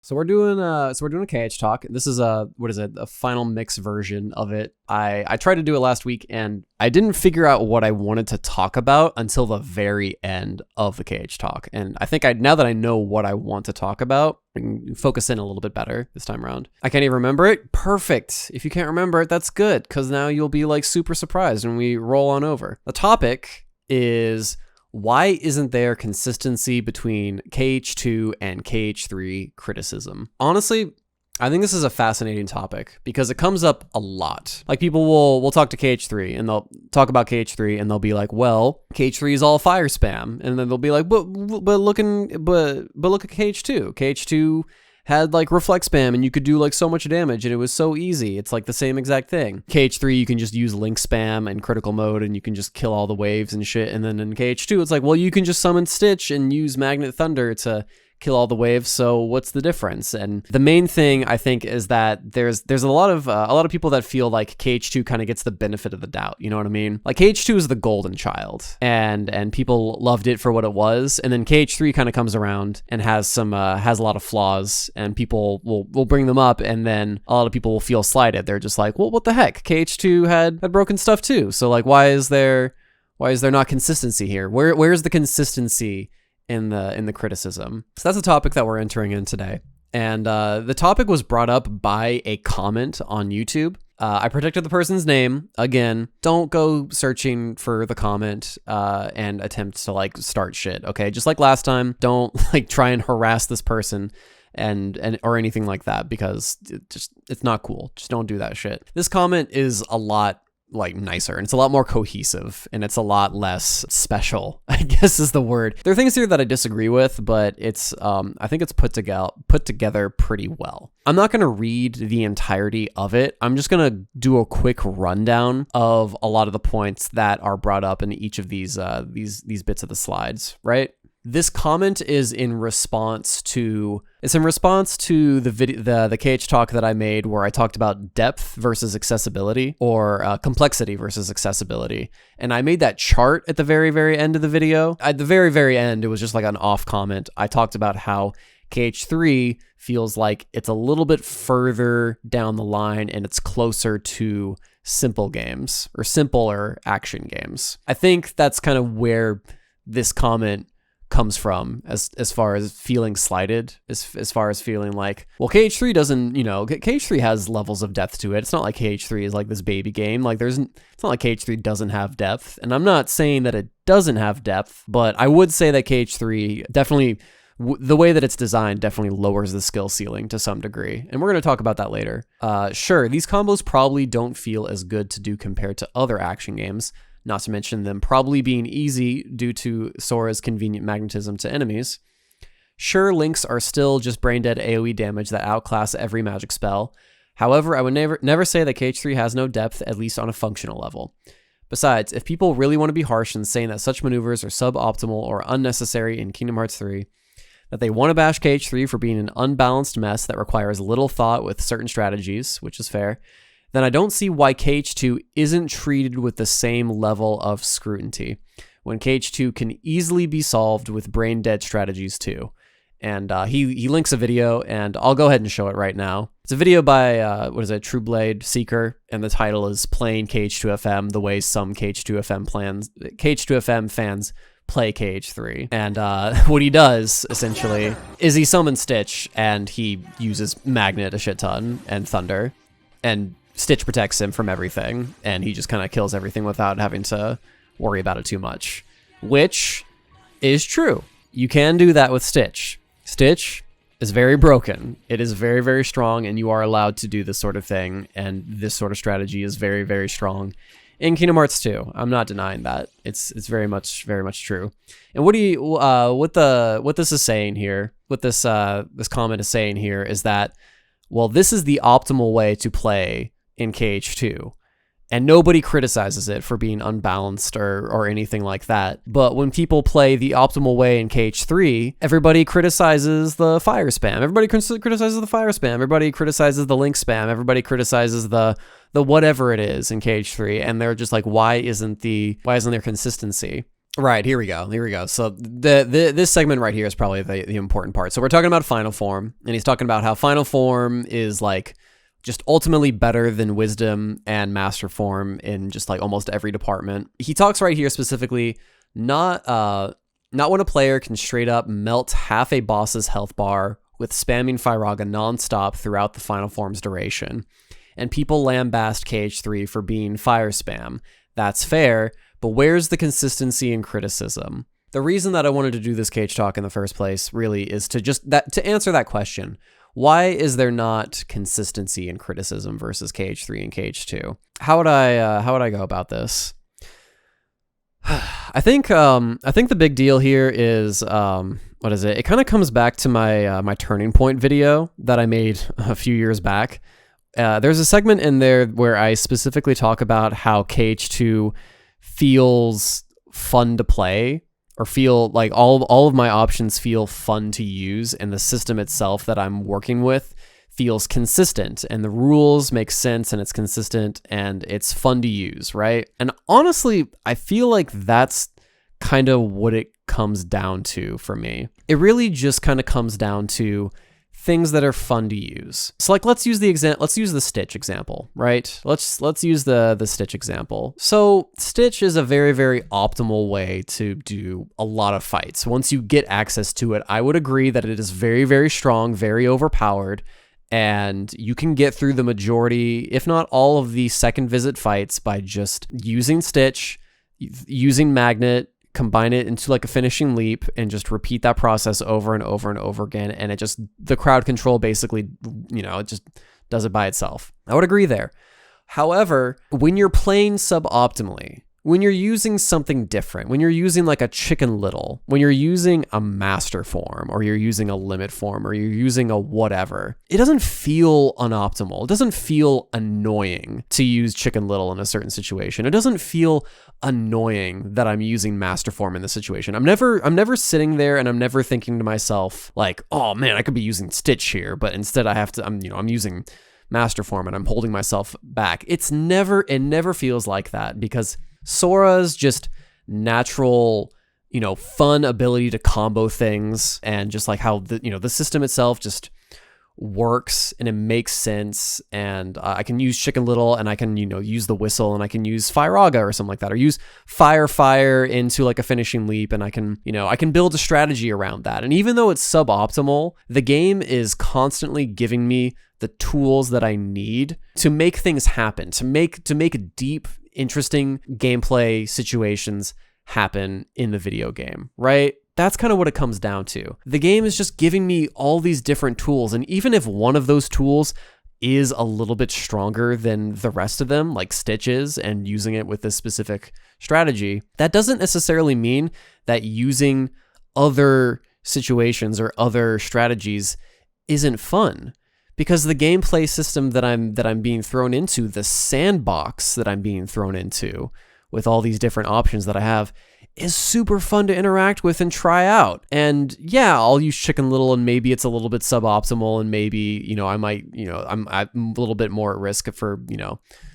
So we're doing a KH talk. This is a final mix version of it. I tried to do it last week and I didn't figure out what I wanted to talk about until the very end of the KH talk. And I think now that I know what I want to talk about, I can focus in a little bit better this time around. I can't even remember it. Perfect. If you can't remember it, that's good, because now you'll be like super surprised when we roll on over. The topic is, why isn't there consistency between KH2 and KH3 criticism? Honestly, I think this is a fascinating topic because it comes up a lot. Like, people will talk to KH3 and they'll talk about KH3 and they'll be like, well, KH3 is all fire spam. And then they'll be like, but look at KH2. KH2 had like reflect spam and you could do like so much damage and it was so easy. It's like the same exact thing. KH3, you can just use link spam and critical mode and you can just kill all the waves and shit. And then in KH2, it's like, well, you can just summon Stitch and use Magnet Thunder to kill all the waves. So what's the difference? And the main thing, I think, is that there's a lot of people that feel like KH2 kind of gets the benefit of the doubt. You know what I mean? Like, KH2 is the golden child, and people loved it for what it was. And then KH3 kind of comes around and has a lot of flaws, and people will bring them up, and then a lot of people will feel slighted. They're just like, well, what the heck? KH2 had broken stuff too. So like, why is there not consistency here? Where's the consistency in the criticism? So that's a topic that we're entering in today. And the topic was brought up by a comment on YouTube. I protected the person's name. Again, don't go searching for the comment and attempt to like start shit, okay? Just like last time, don't like try and harass this person and or anything like that, because it's not cool. Just don't do that shit. This comment is a lot like nicer, and it's a lot more cohesive, and it's a lot less special, I guess is the word. There are things here that I disagree with, but it's I think it's put together pretty well. I'm not going to read the entirety of it. I'm just going to do a quick rundown of a lot of the points that are brought up in each of these bits of the slides, right? This comment is in response to the video, the KH talk that I made, where I talked about depth versus accessibility, or complexity versus accessibility. And I made that chart at the very, very end of the video. At the very, very end, it was just like an off comment. I talked about how KH3 feels like it's a little bit further down the line and it's closer to simple games or simpler action games. I think that's kind of where this comment comes from, as far as feeling slighted, as far as feeling like, well, KH3 doesn't, KH3 has levels of depth to it. It's not like KH3 is like this baby game. Like, it's not like KH3 doesn't have depth. And I'm not saying that it doesn't have depth, but I would say that KH3 definitely, the way that it's designed, definitely lowers the skill ceiling to some degree. And we're going to talk about that later. Sure, these combos probably don't feel as good to do compared to other action games, not to mention them probably being easy due to Sora's convenient magnetism to enemies. Sure, links are still just brain-dead AoE damage that outclass every magic spell. However, I would never say that KH3 has no depth, at least on a functional level. Besides, if people really want to be harsh in saying that such maneuvers are suboptimal or unnecessary in Kingdom Hearts 3, that they want to bash KH3 for being an unbalanced mess that requires little thought with certain strategies, which is fair, then I don't see why KH2 isn't treated with the same level of scrutiny, when KH2 can easily be solved with brain-dead strategies too. And he links a video, and I'll go ahead and show it right now. It's a video by, True Blade Seeker, and the title is Playing KH2FM the way some KH2FM fans play KH3. And what he does, essentially, is he summons Stitch, and he uses Magnet a shit ton, and Thunder, and Stitch protects him from everything, and he just kind of kills everything without having to worry about it too much, which is true. You can do that with Stitch. Stitch is very broken. It is very, very strong, and you are allowed to do this sort of thing, and this sort of strategy is very, very strong in Kingdom Hearts 2. I'm not denying that. It's very much true. And what this is saying here, what this comment is saying here, is that, well, this is the optimal way to play in KH2, and nobody criticizes it for being unbalanced or anything like that. But when people play the optimal way in KH3, everybody criticizes the fire spam. Everybody criticizes the fire spam. Everybody criticizes the link spam. Everybody criticizes the whatever it is in KH3, and they're just like, why isn't there consistency? Right, here we go. Here we go. So this segment right here is probably the important part. So we're talking about final form, and he's talking about how final form is like just ultimately better than wisdom and master form in just like almost every department. He talks right here specifically not when a player can straight up melt half a boss's health bar with spamming Firaga nonstop throughout the final form's duration. And people lambast KH3 for being fire spam. That's fair, but where's the consistency and criticism? The reason that I wanted to do this KH talk in the first place really is to answer that question. Why is there not consistency and criticism versus KH3 and KH2? How would I go about this? I think the big deal here is what is it? It kind of comes back to my turning point video that I made a few years back. There's a segment in there where I specifically talk about how KH2 feels fun to play, or feel like all of my options feel fun to use, and the system itself that I'm working with feels consistent, and the rules make sense, and it's consistent, and it's fun to use, right? And honestly, I feel like that's kind of what it comes down to for me. It really just kind of comes down to things that are fun to use. So like, let's use the Stitch example, right? Let's use the Stitch example. So Stitch is a very, very optimal way to do a lot of fights. Once you get access to it, I would agree that it is very, very strong, very overpowered, and you can get through the majority, if not all of the second visit fights by just using Stitch, using Magnet, combine it into like a finishing leap, and just repeat that process over and over and over again. And the crowd control basically, it just does it by itself. I would agree there. However, when you're playing suboptimally, when you're using something different, when you're using like a Chicken Little, when you're using a master form, or you're using a limit form, or you're using a whatever, it doesn't feel unoptimal. It doesn't feel annoying to use Chicken Little in a certain situation. It doesn't feel annoying that I'm using master form in this situation. I'm never sitting there and I'm never thinking to myself like, oh man, I could be using Stitch here, but instead I'm using master form and I'm holding myself back. It never feels like that, because Sora's just natural, fun ability to combo things, and just like how the system itself just works and it makes sense. And I can use Chicken Little, and I can, use the whistle, and I can use Firaga or something like that, or use fire into like a finishing leap, and I can build a strategy around that. And even though it's suboptimal, the game is constantly giving me the tools that I need to make things happen, to make deep, interesting gameplay situations happen in the video game, right? That's kind of what it comes down to. The game is just giving me all these different tools, and even if one of those tools is a little bit stronger than the rest of them, like Stitch is, and using it with this specific strategy, that doesn't necessarily mean that using other situations or other strategies isn't fun. Because the gameplay system that I'm being thrown into, the sandbox that I'm being thrown into with all these different options that I have, is super fun to interact with and try out. And yeah, I'll use Chicken Little, and maybe it's a little bit suboptimal, and maybe, I might, I'm a little bit more at risk for,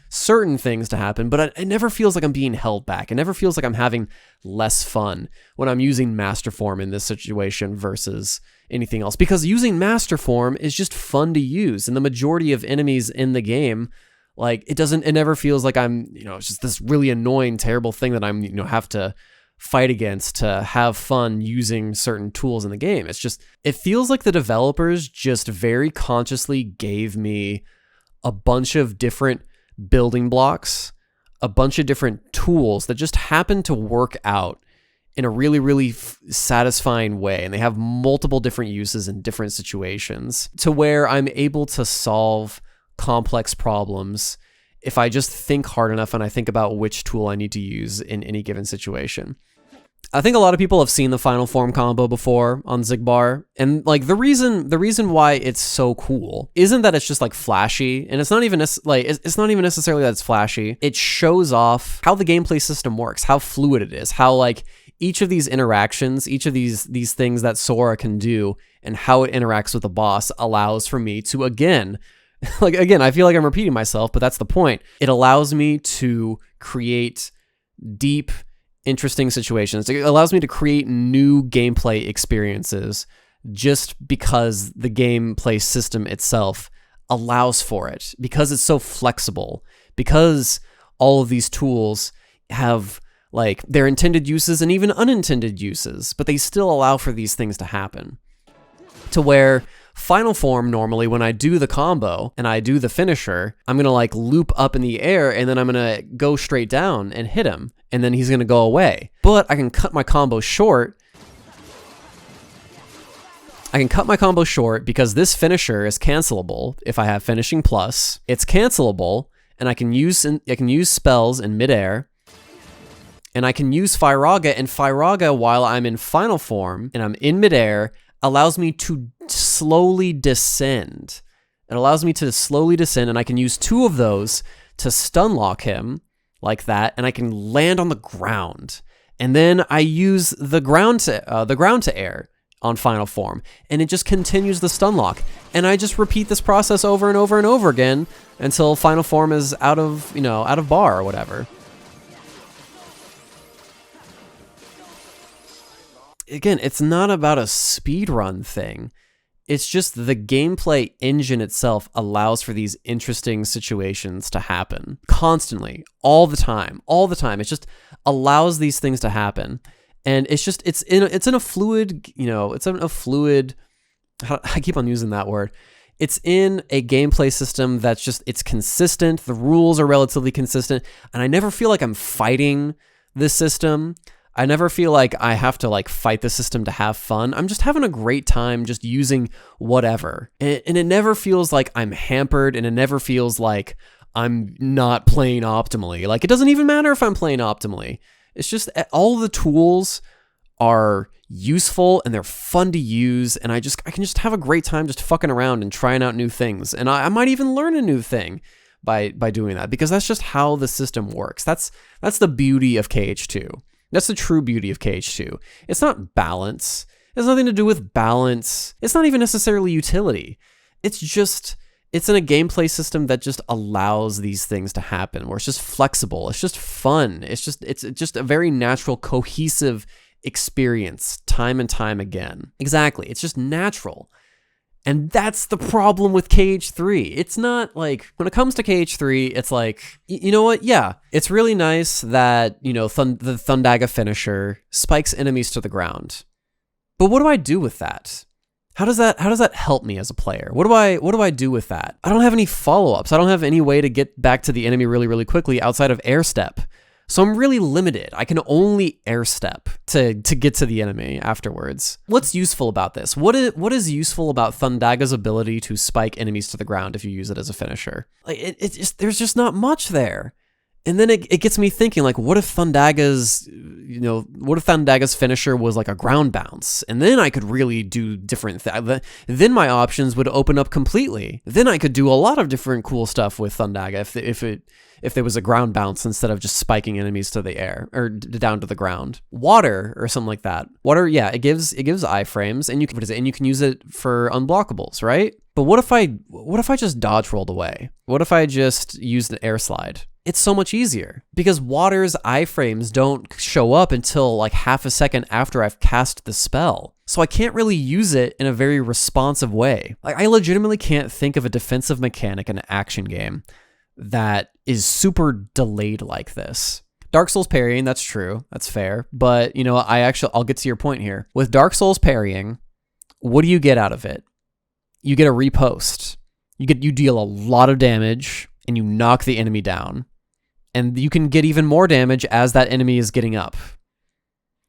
certain things to happen, but it never feels like I'm being held back. It never feels like I'm having less fun when I'm using master form in this situation versus anything else, because using master form is just fun to use, and the majority of enemies in the game, like, it never feels like I'm, it's just this really annoying, terrible thing that I'm, have to fight against to have fun using certain tools in the game. It feels like the developers just very consciously gave me a bunch of different building blocks, a bunch of different tools that just happen to work out in a really, really satisfying way. And they have multiple different uses in different situations, to where I'm able to solve complex problems if I just think hard enough and I think about which tool I need to use in any given situation. I think a lot of people have seen the final form combo before on Xigbar, and like the reason why it's so cool isn't that it's just like flashy, and it's not even necessarily that it's flashy. It shows off how the gameplay system works, how fluid it is, how like each of these interactions, each of these things that Sora can do, and how it interacts with the boss allows for me to again, I feel like I'm repeating myself, but that's the point. It allows me to create deep, interesting situations. It allows me to create new gameplay experiences just because the gameplay system itself allows for it, because it's so flexible, because all of these tools have like their intended uses and even unintended uses, but they still allow for these things to happen. To where final form, normally when I do the combo and I do the finisher, I'm gonna like loop up in the air and then I'm gonna go straight down and hit him, and then he's gonna go away. But I can cut my combo short. Because this finisher is cancelable. If I have finishing plus, it's cancelable, and I can use spells in midair, and I can use Firaga, and Firaga, while I'm in final form and I'm in midair, allows me to slowly descend. It allows me to slowly descend, and I can use 2 of those to stun lock him like that, and I can land on the ground. And then I use the ground to air on final form, and it just continues the stun lock. And I just repeat this process over and over and over again until final form is out of bar or whatever. Again, it's not about a speedrun thing. It's just the gameplay engine itself allows for these interesting situations to happen constantly, all the time. It just allows these things to happen. And it's in a fluid, I keep on using that word. It's in a gameplay system that's just, it's consistent. The rules are relatively consistent. And I never feel like I'm fighting this system. I never feel like I have to like fight the system to have fun. I'm just having a great time just using whatever. And it never feels like I'm hampered, and it never feels like I'm not playing optimally. Like, it doesn't even matter if I'm playing optimally. It's just all the tools are useful and they're fun to use, and I can just have a great time just fucking around and trying out new things. And I might even learn a new thing by doing that, because that's just how the system works. That's the beauty of KH2. That's the true beauty of KH2. It's not balance. It has nothing to do with balance. It's not even necessarily utility. It's in a gameplay system that just allows these things to happen, where it's just flexible. It's just fun. It's just a very natural, cohesive experience time and time again. Exactly. It's just natural. And that's the problem with KH3. It's not like, when it comes to KH3, it's like, you know what? Yeah, it's really nice that, the Thundaga finisher spikes enemies to the ground. But what do I do with that? How does that help me as a player? What do I do with that? I don't have any follow-ups. I don't have any way to get back to the enemy really, really quickly outside of air step. So I'm really limited. I can only air step to get to the enemy afterwards. What's useful about this? What is useful about Thundaga's ability to spike enemies to the ground if you use it as a finisher? Like, there's just not much there. And then it gets me thinking, like, what if Thundaga's finisher was like a ground bounce? And then I could really do different things. Then my options would open up completely. Then I could do a lot of different cool stuff with Thundaga if there was a ground bounce instead of just spiking enemies to the air or down to the ground. Water or something like that. Water, yeah, it gives iframes, and you can use it for unblockables, right? But what if I just dodge rolled away? What if I just used an air slide? It's so much easier, because water's iframes don't show up until like half a second after I've cast the spell. So I can't really use it in a very responsive way. Like, I legitimately can't think of a defensive mechanic in an action game that is super delayed like this. Dark Souls parrying, that's true. That's fair. But, I'll get to your point here. With Dark Souls parrying, what do you get out of it? You get a repost. You deal a lot of damage and you knock the enemy down. And you can get even more damage as that enemy is getting up.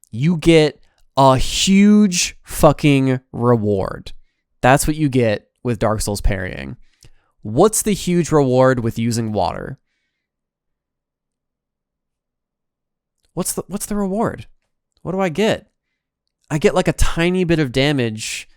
You get a huge fucking reward. That's what you get with Dark Souls parrying. What's the huge reward with using water? What's the reward? What do I get? I get like a tiny bit of damage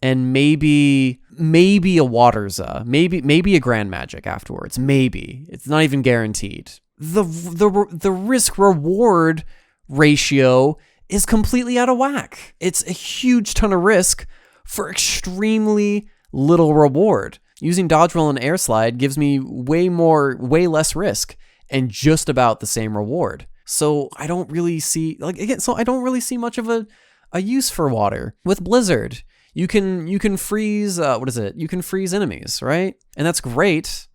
and maybe a Waterza, maybe a Grand Magic afterwards. Maybe. It's not even guaranteed. The risk reward ratio is completely out of whack. It's a huge ton of risk for extremely little reward. Using dodge roll and air slide gives me way less risk and just about the same reward. So I don't really see, like, again, so I don't really see much of a use for water. With Blizzard, you can freeze, You can freeze enemies, right? And that's great.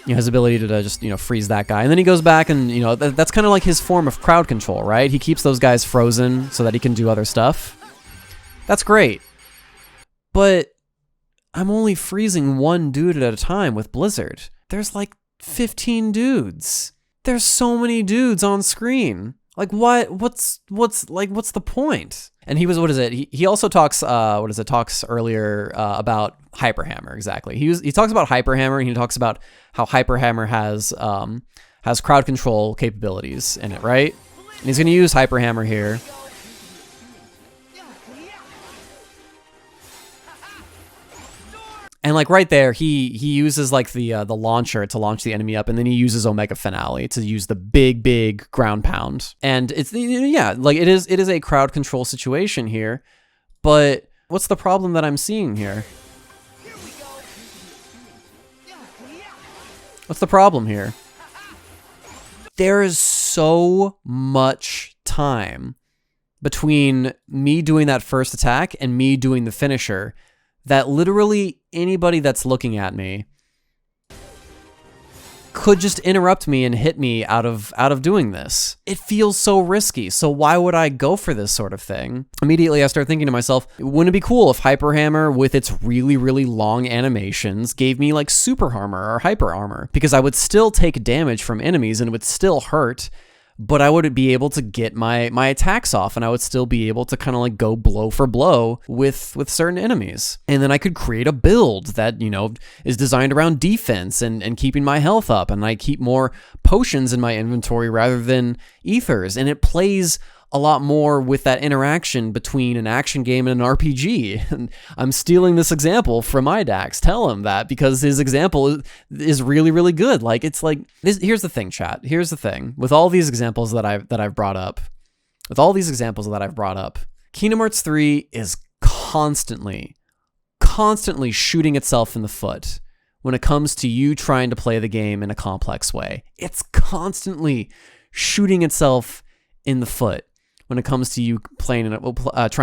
His ability to just, freeze that guy. And then he goes back and, that's kind of like his form of crowd control, right? He keeps those guys frozen so that he can do other stuff. That's great. But I'm only freezing one dude at a time with Blizzard. There's like 15 dudes. There's so many dudes on screen. Like, what's the point? And he was, he also talks, talks earlier about Hyperhammer, exactly. He talks about Hyperhammer, and he talks about how Hyperhammer has crowd control capabilities in it, right? And he's going to use Hyperhammer here. And like right there, he uses like the launcher to launch the enemy up, and then he uses Omega Finale to use the big ground pound. And it's, like it is a crowd control situation here, but what's the problem that I'm seeing here? What's the problem here? There is so much time between me doing that first attack and me doing the finisher that literally anybody that's looking at me could just interrupt me and hit me out of doing this. It feels so risky, so why would I go for this sort of thing? Immediately I start thinking to myself, wouldn't it be cool if Hyperhammer with its really long animations gave me like super armor or hyper armor? Because I would still take damage from enemies and it would still hurt, but I would be able to get my attacks off, and I would still be able to kind of like go blow for blow with certain enemies. And then I could create a build that, is designed around defense and keeping my health up, and I keep more potions in my inventory rather than ethers. And it plays a lot more with that interaction between an action game and an RPG. And I'm stealing this example from IDAX. Tell him that, because his example is really good. Like, it's like this. Here's the thing, chat. Here's the thing with all these examples that I've brought up. Kingdom Hearts 3 is constantly shooting itself in the foot when it comes to you trying to play the game in a complex way. It's constantly shooting itself in the foot when it comes to you trying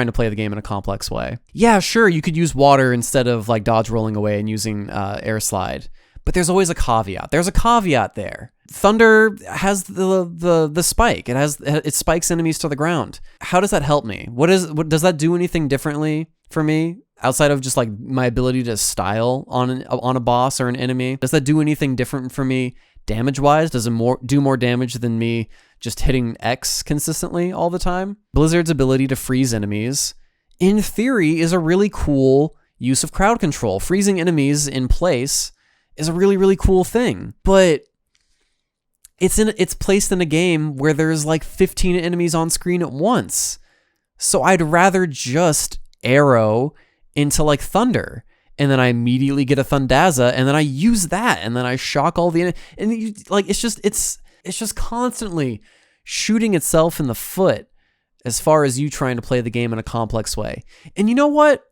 to play the game in a complex way. Yeah, sure, you could use water instead of like dodge rolling away and using air slide, but there's always a caveat. There's a caveat there. Thunder has the spike. It spikes enemies to the ground. How does that help me? What does that do anything differently for me outside of just like my ability to style on a boss or an enemy? Does that do anything different for me damage-wise? Does it do more damage than me just hitting X consistently all the time? Blizzard's ability to freeze enemies, in theory, is a really cool use of crowd control. Freezing enemies in place is a really cool thing, but it's placed in a game where there's like 15 enemies on screen at once. So I'd rather just arrow into like Thunder, and then I immediately get a Thundaza, and then I use that, and then I shock all the it's just constantly shooting itself in the foot as far as you trying to play the game in a complex way. And you know what?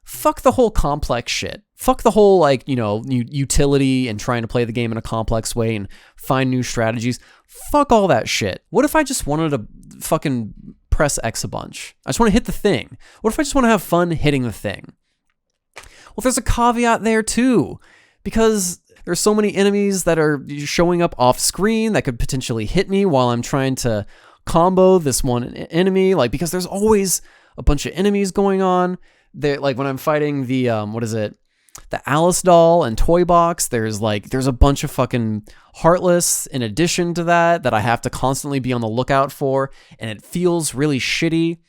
Fuck the whole complex shit. Fuck the whole utility and trying to play the game in a complex way and find new strategies. Fuck all that shit. What if I just wanted to fucking press X a bunch? I just want to hit the thing. What if I just want to have fun hitting the thing? Well, there's a caveat there too, because there's so many enemies that are showing up off screen that could potentially hit me while I'm trying to combo this one enemy. Like, because there's always a bunch of enemies going on. There, like when I'm fighting the the Alice doll and toy box, there's a bunch of fucking Heartless in addition to that I have to constantly be on the lookout for, and it feels really shitty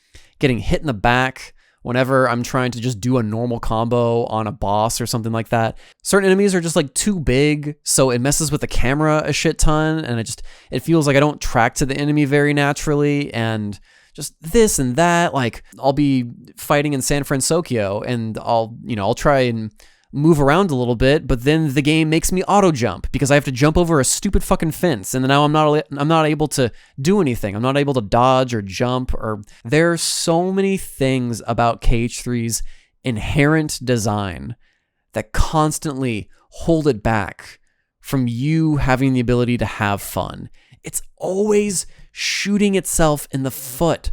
getting hit in the back whenever I'm trying to just do a normal combo on a boss or something like that. Certain enemies are just like too big, so it messes with the camera a shit ton, and it feels like I don't track to the enemy very naturally, and just this and that. Like, I'll be fighting in San Francisco, and I'll try and move around a little bit, but then the game makes me auto jump because I have to jump over a stupid fucking fence, and then now I'm not able to do anything. I'm not able to dodge or jump. Or there are so many things about KH3's inherent design that constantly hold it back from you having the ability to have fun. It's always shooting itself in the foot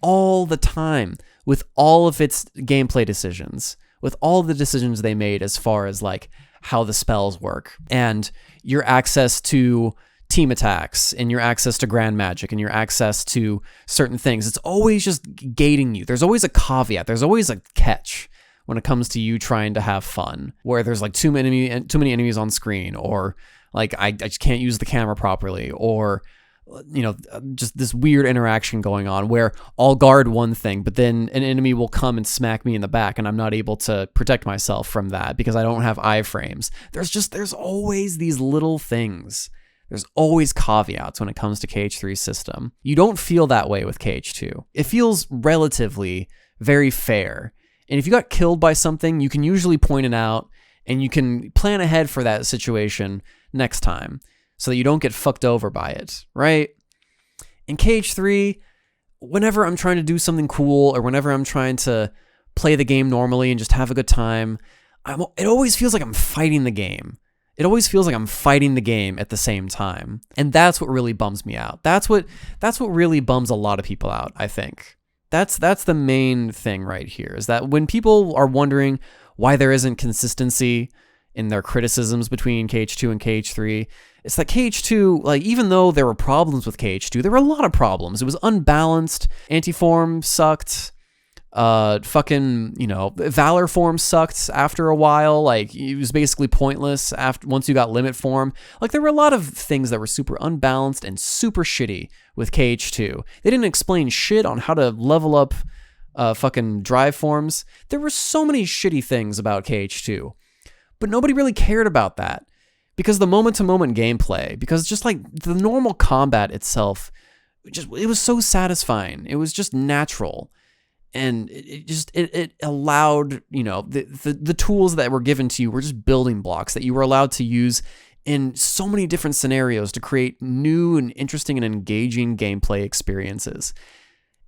all the time with all of its gameplay decisions, with all the decisions they made as far as like how the spells work and your access to team attacks and your access to grand magic and your access to certain things. It's always just gating you. There's always a caveat. There's always a catch when it comes to you trying to have fun, where there's like too many enemies on screen, or like I just can't use the camera properly, or just this weird interaction going on where I'll guard one thing, but then an enemy will come and smack me in the back and I'm not able to protect myself from that because I don't have iframes. There's always these little things. There's always caveats when it comes to KH3's system. You don't feel that way with KH2. It feels relatively very fair. And if you got killed by something, you can usually point it out and you can plan ahead for that situation next time so that you don't get fucked over by it, right? In KH3, whenever I'm trying to do something cool or whenever I'm trying to play the game normally and just have a good time, it always feels like I'm fighting the game. It always feels like I'm fighting the game at the same time. And that's what really bums me out. That's what really bums a lot of people out, I think. That's the main thing right here, is that when people are wondering why there isn't consistency in their criticisms between KH2 and KH3, it's that KH2, like, even though there were problems with KH2, there were a lot of problems. It was unbalanced. Anti-form sucked. Valor form sucked after a while. Like, it was basically pointless once you got limit form. Like, there were a lot of things that were super unbalanced and super shitty with KH2. They didn't explain shit on how to level up fucking drive forms. There were so many shitty things about KH2, but nobody really cared about that because the moment-to-moment gameplay, because just like the normal combat itself, it was so satisfying. It was just natural. And it allowed, the tools that were given to you were just building blocks that you were allowed to use in so many different scenarios to create new and interesting and engaging gameplay experiences.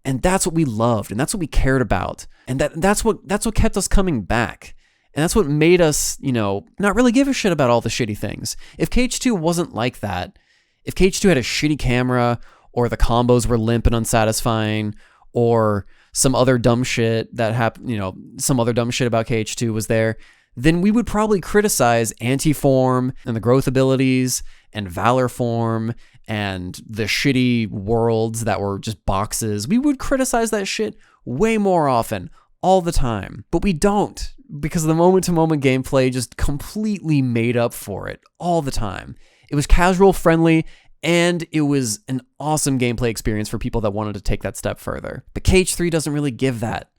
And that's what we loved, and that's what we cared about. And that's what kept us coming back. And that's what made us, not really give a shit about all the shitty things. If KH2 wasn't like that, if KH2 had a shitty camera, or the combos were limp and unsatisfying, or some other dumb shit that happened, some other dumb shit about KH2 was there, then we would probably criticize anti-form and the growth abilities and valor form and the shitty worlds that were just boxes. We would criticize that shit way more often, all the time. But we don't, because the moment-to-moment gameplay just completely made up for it all the time. It was casual friendly, and it was an awesome gameplay experience for people that wanted to take that step further. But KH3 doesn't really give that.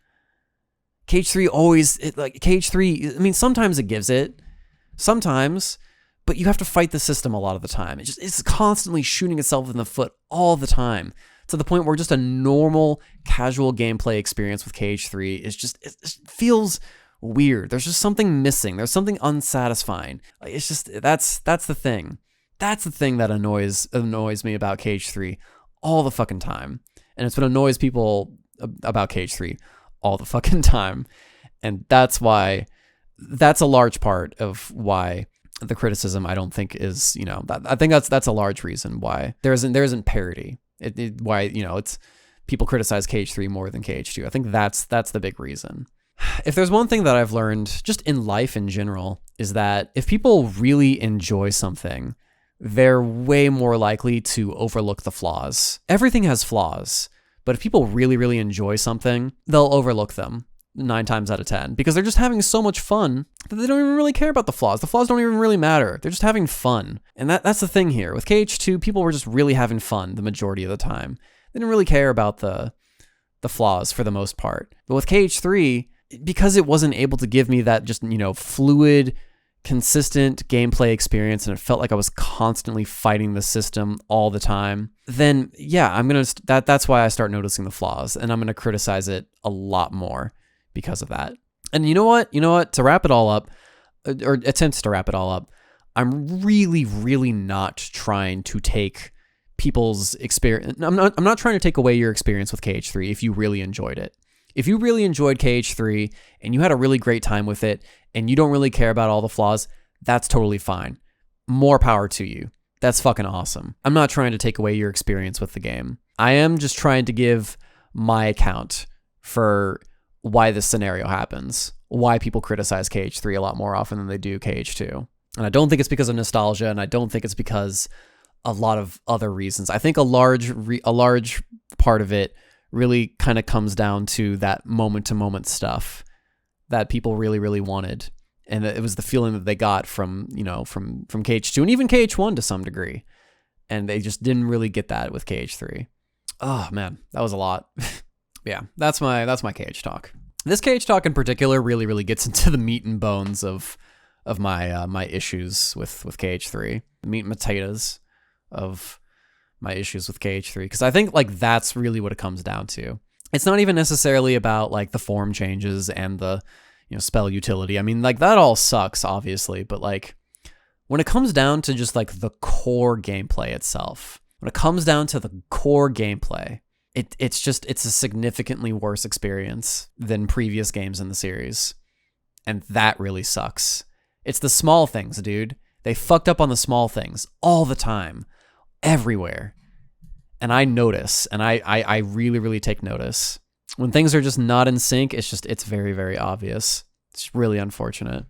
KH3, I mean, sometimes it gives it, sometimes, but you have to fight the system a lot of the time. It's constantly shooting itself in the foot all the time, to the point where just a normal, casual gameplay experience with KH3 is just, it feels weird. There's just something missing. There's something unsatisfying. It's just, that's the thing. That's the thing that annoys me about KH3 all the fucking time. And it's what annoys people about KH3 all the fucking time. And that's a large part of why the criticism, I don't think, is, I think that's a large reason why there isn't parity. Why, it's people criticize KH3 more than KH2. I think that's the big reason. If there's one thing that I've learned just in life in general, is that if people really enjoy something, they're way more likely to overlook the flaws. Everything has flaws, but if people really, really enjoy something, they'll overlook them 9 times out of 10 because they're just having so much fun that they don't even really care about the flaws. The flaws don't even really matter. They're just having fun. And that's the thing here. With KH2, people were just really having fun the majority of the time. They didn't really care about the flaws for the most part. But with KH3, because it wasn't able to give me that just, fluid, consistent gameplay experience, and it felt like I was constantly fighting the system all the time, then yeah, that's why I start noticing the flaws, and I'm going to criticize it a lot more because of that. And you know what? To wrap it all up, or attempts to wrap it all up, I'm really, really not trying to take people's experience. I'm not trying to take away your experience with KH3 if you really enjoyed it. If you really enjoyed KH3 and you had a really great time with it and you don't really care about all the flaws, that's totally fine. More power to you. That's fucking awesome. I'm not trying to take away your experience with the game. I am just trying to give my account for why this scenario happens, why people criticize KH3 a lot more often than they do KH2. And I don't think it's because of nostalgia, and I don't think it's because a lot of other reasons. I think a large part of it really kind of comes down to that moment-to-moment stuff that people really, really wanted. And it was the feeling that they got from KH2 and even KH1 to some degree. And they just didn't really get that with KH3. Oh man, that was a lot. Yeah, that's my KH talk. This KH talk in particular really, really gets into the meat and bones of my issues with KH3. The meat and potatoes of my issues with KH3. Because I think like that's really what it comes down to. It's not even necessarily about like the form changes and the spell utility. I mean, like that all sucks, obviously, but like when it comes down to just like the core gameplay itself, it's a significantly worse experience than previous games in the series. And that really sucks. It's the small things, dude. They fucked up on the small things all the time, everywhere. And I notice, and I really, really take notice. When things are just not in sync, it's very, very obvious. It's really unfortunate.